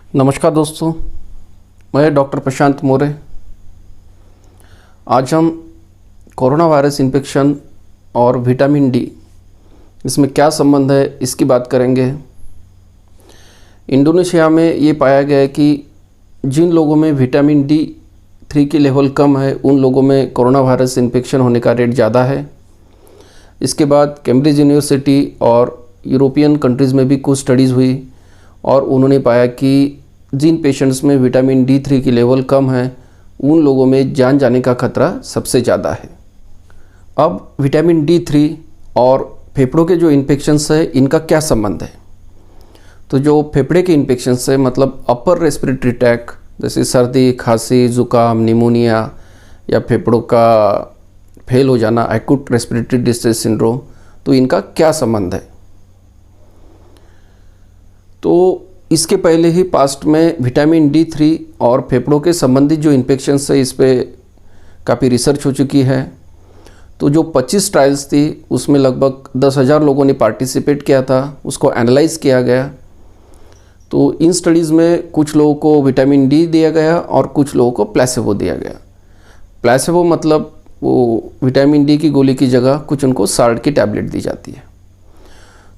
नमस्कार दोस्तों, मैं डॉक्टर प्रशांत मोरे। आज हम कोरोना वायरस इन्फेक्शन और विटामिन डी, इसमें क्या संबंध है, इसकी बात करेंगे। इंडोनेशिया में ये पाया गया है कि जिन लोगों में विटामिन डी 3 की लेवल कम है, उन लोगों में कोरोना वायरस इन्फेक्शन होने का रेट ज़्यादा है। इसके बाद कैम्ब्रिज यूनिवर्सिटी और यूरोपियन कंट्रीज़ में भी कुछ स्टडीज़ हुई और उन्होंने पाया कि जिन पेशेंट्स में विटामिन डी 3 की लेवल कम है, उन लोगों में जान जाने का खतरा सबसे ज़्यादा है। अब विटामिन डी 3 और फेफड़ों के जो इन्फेक्शंस है, इनका क्या संबंध है? तो जो फेफड़े के इन्फेक्शंस है, मतलब अपर रेस्पिरेटरी ट्रैक्ट, जैसे सर्दी, खांसी, ज़ुकाम, निमोनिया या फेफड़ों का फेल हो जाना, एक्यूट रेस्पिरेटरी डिस्ट्रेस सिंड्रोम, तो इनका क्या संबंध है? तो इसके पहले ही पास्ट में विटामिन डी 3 और फेफड़ों के संबंधित जो इन्फेक्शंस है, इस पर काफ़ी रिसर्च हो चुकी है। तो जो 25 ट्रायल्स थी, उसमें लगभग 10,000 लोगों ने पार्टिसिपेट किया था, उसको एनालाइज किया गया। तो इन स्टडीज़ में कुछ लोगों को विटामिन डी दिया गया और कुछ लोगों को प्लेसेबो दिया गया। प्लेसेबो मतलब वो विटामिन डी की गोली की जगह कुछ उनको साल्ट की टैबलेट दी जाती है।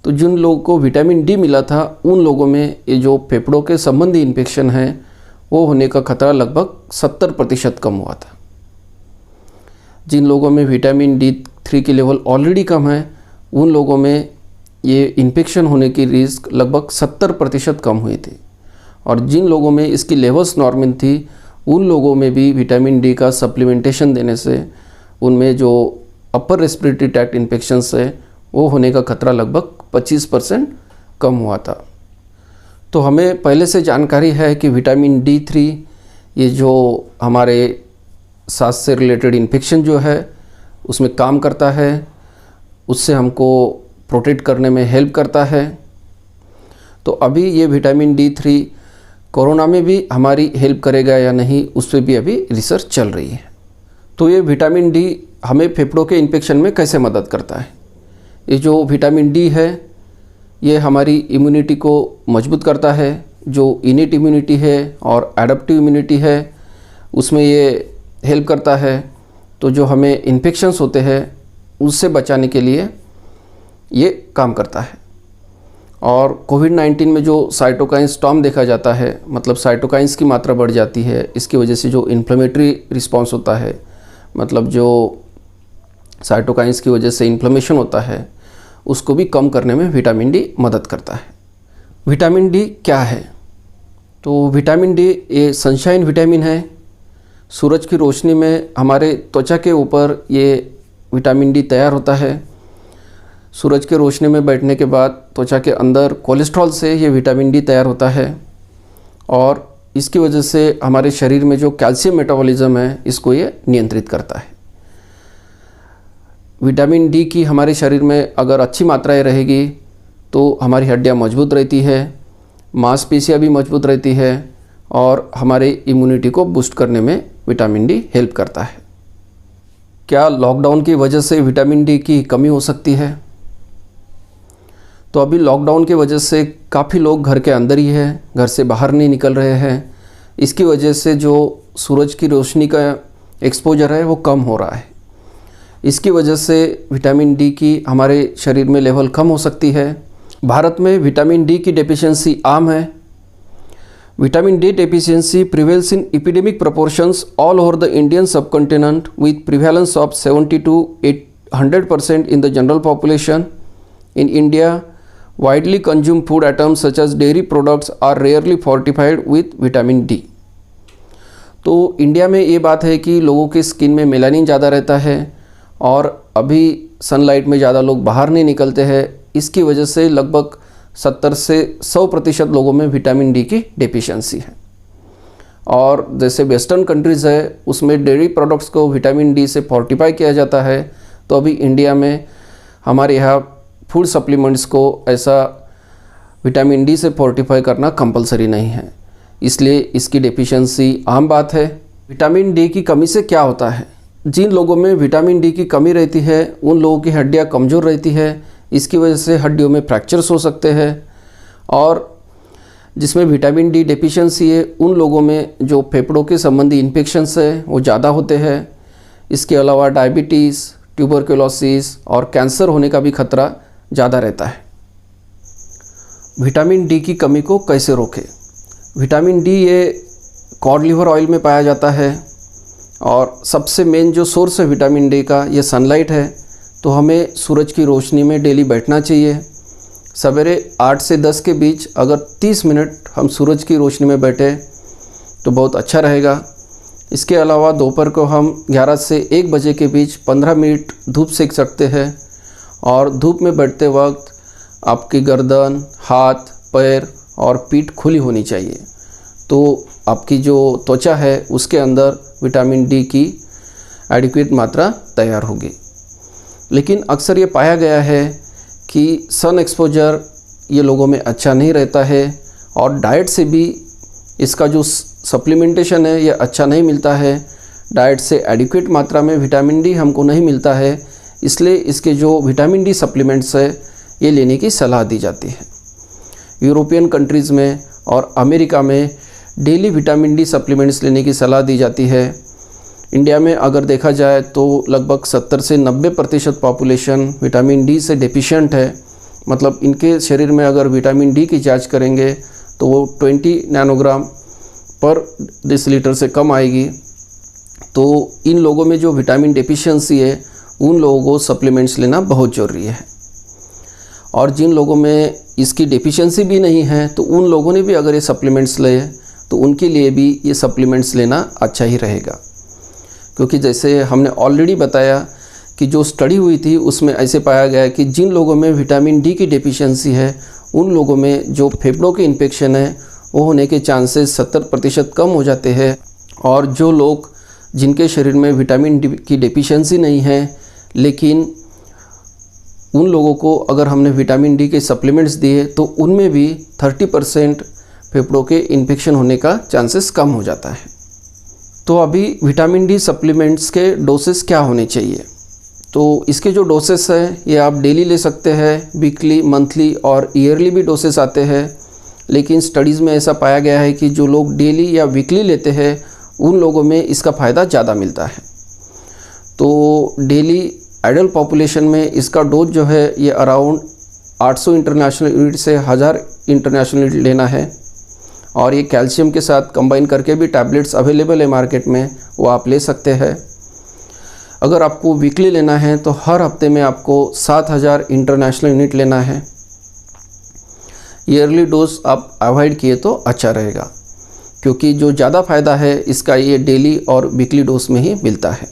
तो जिन लोगों को विटामिन डी मिला था, उन लोगों में ये जो फेफड़ों के संबंधी इन्फेक्शन है, वो होने का खतरा लगभग 70% कम हुआ था। जिन लोगों में विटामिन डी 3 की लेवल ऑलरेडी कम है, उन लोगों में ये इन्फेक्शन होने की रिस्क लगभग 70% कम हुई थी। और जिन लोगों में इसकी लेवल्स नॉर्मल थी, उन लोगों में भी विटामिन डी का सप्लीमेंटेशन देने से उनमें जो अपर रेस्पिरेटरी ट्रैक्ट इन्फेक्शंस है, वो होने का खतरा लगभग 25% कम हुआ था। तो हमें पहले से जानकारी है कि विटामिन डी 3 ये जो हमारे सांस से रिलेटेड इन्फेक्शन जो है, उसमें काम करता है, उससे हमको प्रोटेक्ट करने में हेल्प करता है। तो अभी ये विटामिन डी 3 कोरोना में भी हमारी हेल्प करेगा या नहीं, उस पर भी अभी रिसर्च चल रही है। तो ये विटामिन डी हमें फेफड़ों के इन्फेक्शन में कैसे मदद करता है? ये जो विटामिन डी है, ये हमारी इम्यूनिटी को मजबूत करता है। जो इनेट इम्यूनिटी है और एडप्टिव इम्यूनिटी है, उसमें ये हेल्प करता है। तो जो हमें इन्फेक्शंस होते हैं, उससे बचाने के लिए ये काम करता है। और कोविड-19 में जो साइटोकाइन स्टॉर्म देखा जाता है, मतलब साइटोकाइंस की मात्रा बढ़ जाती है, इसकी वजह से जो इन्फ्लेमेटरी रिस्पॉन्स होता है, मतलब जो साइटोकाइंस की वजह से इन्फ्लेमेशन होता है, उसको भी कम करने में विटामिन डी मदद करता है। विटामिन डी क्या है? तो विटामिन डी ये सनशाइन विटामिन है। सूरज की रोशनी में हमारे त्वचा के ऊपर ये विटामिन डी तैयार होता है। सूरज के रोशनी में बैठने के बाद त्वचा के अंदर कोलेस्ट्रॉल से ये विटामिन डी तैयार होता है और इसकी वजह से हमारे शरीर में जो कैल्शियम मेटाबॉलिज्म है, इसको ये नियंत्रित करता है। विटामिन डी की हमारे शरीर में अगर अच्छी मात्राएं रहेगी, तो हमारी हड्डियां मजबूत रहती है, मांसपेशियां भी मजबूत रहती है और हमारे इम्यूनिटी को बूस्ट करने में विटामिन डी हेल्प करता है। क्या लॉकडाउन की वजह से विटामिन डी की कमी हो सकती है? तो अभी लॉकडाउन की वजह से काफ़ी लोग घर के अंदर ही हैं, घर से बाहर नहीं निकल रहे हैं। इसकी वजह से जो सूरज की रोशनी का एक्सपोजर है, वो कम हो रहा है। इसकी वजह से विटामिन डी की हमारे शरीर में लेवल कम हो सकती है। भारत में विटामिन डी की डेफिशिएंसी आम है। Vitamin D deficiency prevails in epidemic proportions all over the Indian subcontinent with prevalence of 70 to 100% in the general population. In India, widely consumed food items such as dairy products are rarely fortified with vitamin D. तो India में ये बात है कि लोगों के skin में melanin ज़्यादा रहता है और अभी सनलाइट में ज़्यादा लोग बाहर नहीं निकलते हैं। इसकी वजह से लगभग 70 से 100% लोगों में विटामिन डी की डेफिशिएंसी है। और जैसे वेस्टर्न कंट्रीज़ है, उसमें डेयरी प्रोडक्ट्स को विटामिन डी से फोर्टिफाई किया जाता है। तो अभी इंडिया में हमारे यहाँ फूड सप्लीमेंट्स को ऐसा विटामिन डी से फोर्टिफाई करना कंपलसरी नहीं है, इसलिए इसकी डेफिशिएंसी आम बात है। विटामिन डी की कमी से क्या होता है? जिन लोगों में विटामिन डी की कमी रहती है, उन लोगों की हड्डियां कमज़ोर रहती है। इसकी वजह से हड्डियों में फ्रैक्चर्स हो सकते हैं और जिसमें विटामिन डी डेफिशिएंसी है उन लोगों में जो फेफड़ों के संबंधी इन्फेक्शंस है वो ज़्यादा होते हैं। इसके अलावा डायबिटीज़, ट्यूबरकुलोसिस और कैंसर होने का भी खतरा ज़्यादा रहता है। विटामिन डी की कमी को कैसे रोकें? विटामिन डी ये कॉड लिवर ऑयल में पाया जाता है और सबसे मेन जो सोर्स है विटामिन डी का ये सनलाइट है। तो हमें सूरज की रोशनी में डेली बैठना चाहिए। सवेरे 8 से 10 के बीच अगर 30 मिनट हम सूरज की रोशनी में बैठे तो बहुत अच्छा रहेगा। इसके अलावा दोपहर को हम 11 से 1 बजे के बीच 15 मिनट धूप सेक सकते हैं और धूप में बैठते वक्त आपकी गर्दन, हाथ, पैर और पीठ खुली होनी चाहिए। तो आपकी जो त्वचा है उसके अंदर विटामिन डी की एडिक्वेट मात्रा तैयार होगी। लेकिन अक्सर ये पाया गया है कि सन एक्सपोजर ये लोगों में अच्छा नहीं रहता है और डाइट से भी इसका जो सप्लीमेंटेशन है ये अच्छा नहीं मिलता है। डाइट से एडिक्वेट मात्रा में विटामिन डी हमको नहीं मिलता है, इसलिए इसके जो विटामिन डी सप्लीमेंट्स है ये लेने की सलाह दी जाती है। यूरोपियन कंट्रीज़ में और अमेरिका में डेली विटामिन डी सप्लीमेंट्स लेने की सलाह दी जाती है। इंडिया में अगर देखा जाए तो लगभग 70 से 90% पॉपुलेशन विटामिन डी से डेफिशिएंट है। मतलब इनके शरीर में अगर विटामिन डी की जांच करेंगे तो वो 20 नैनोग्राम पर डेसीलीटर से कम आएगी। तो इन लोगों में जो विटामिन डेफिशिएंसी है उन लोगों को सप्लीमेंट्स लेना बहुत ज़रूरी है। और जिन लोगों में इसकी डेफिशिएंसी भी नहीं है तो उन लोगों ने भी अगर ये सप्लीमेंट्स ले तो उनके लिए भी ये सप्लीमेंट्स लेना अच्छा ही रहेगा। क्योंकि जैसे हमने ऑलरेडी बताया कि जो स्टडी हुई थी उसमें ऐसे पाया गया कि जिन लोगों में विटामिन डी की डेफिशिएंसी है उन लोगों में जो फेफड़ों के इन्फेक्शन है वो होने के चांसेस 70% कम हो जाते हैं। और जो लोग जिनके शरीर में विटामिन डी की डेफिशिएंसी नहीं है लेकिन उन लोगों को अगर हमने विटामिन डी के सप्लीमेंट्स दिए तो उनमें भी 30% फेफड़ों के इन्फेक्शन होने का चांसेस कम हो जाता है। तो अभी विटामिन डी सप्लीमेंट्स के डोसेस क्या होने चाहिए? तो इसके जो डोसेस हैं ये आप डेली ले सकते हैं, वीकली, मंथली और ईयरली भी डोसेस आते हैं। लेकिन स्टडीज़ में ऐसा पाया गया है कि जो लोग डेली या वीकली लेते हैं उन लोगों में इसका फ़ायदा ज़्यादा मिलता है। तो डेली एडल्ट पॉपुलेशन में इसका डोज जो है ये अराउंड 800 इंटरनेशनल यूनिट से 1000 इंटरनेशनल यूनिट लेना है। और ये कैल्शियम के साथ कंबाइन करके भी टैबलेट्स अवेलेबल है मार्केट में, वो आप ले सकते हैं। अगर आपको वीकली लेना है तो हर हफ्ते में आपको 7000 इंटरनेशनल यूनिट लेना है। ईयरली डोज आप अवॉइड किए तो अच्छा रहेगा, क्योंकि जो ज़्यादा फ़ायदा है इसका ये डेली और वीकली डोज में ही मिलता है।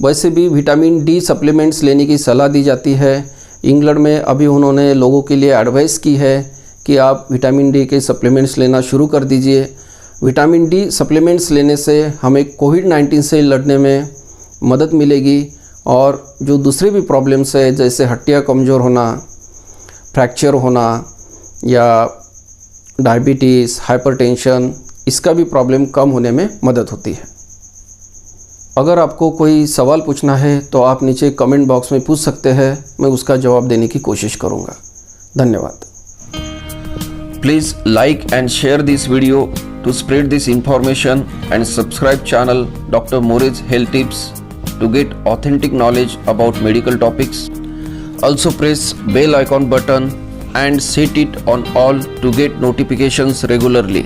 वैसे भी विटामिन डी सप्लीमेंट्स लेने की सलाह दी जाती है। इंग्लैंड में अभी उन्होंने लोगों के लिए एडवाइस की है कि आप विटामिन डी के सप्लीमेंट्स लेना शुरू कर दीजिए। विटामिन डी सप्लीमेंट्स लेने से हमें कोविड-19 से लड़ने में मदद मिलेगी और जो दूसरे भी प्रॉब्लम्स है जैसे हड्डियाँ कमज़ोर होना, फ्रैक्चर होना या डायबिटीज़, हाइपरटेंशन, इसका भी प्रॉब्लम कम होने में मदद होती है। अगर आपको कोई सवाल पूछना है तो आप नीचे कमेंट बॉक्स में पूछ सकते हैं, मैं उसका जवाब देने की कोशिश करूँगा। धन्यवाद। Please like and share this video to spread this information and subscribe channel Dr. Moritz Health Tips to get authentic knowledge about medical topics. Also press bell icon button and set it on all to get notifications regularly.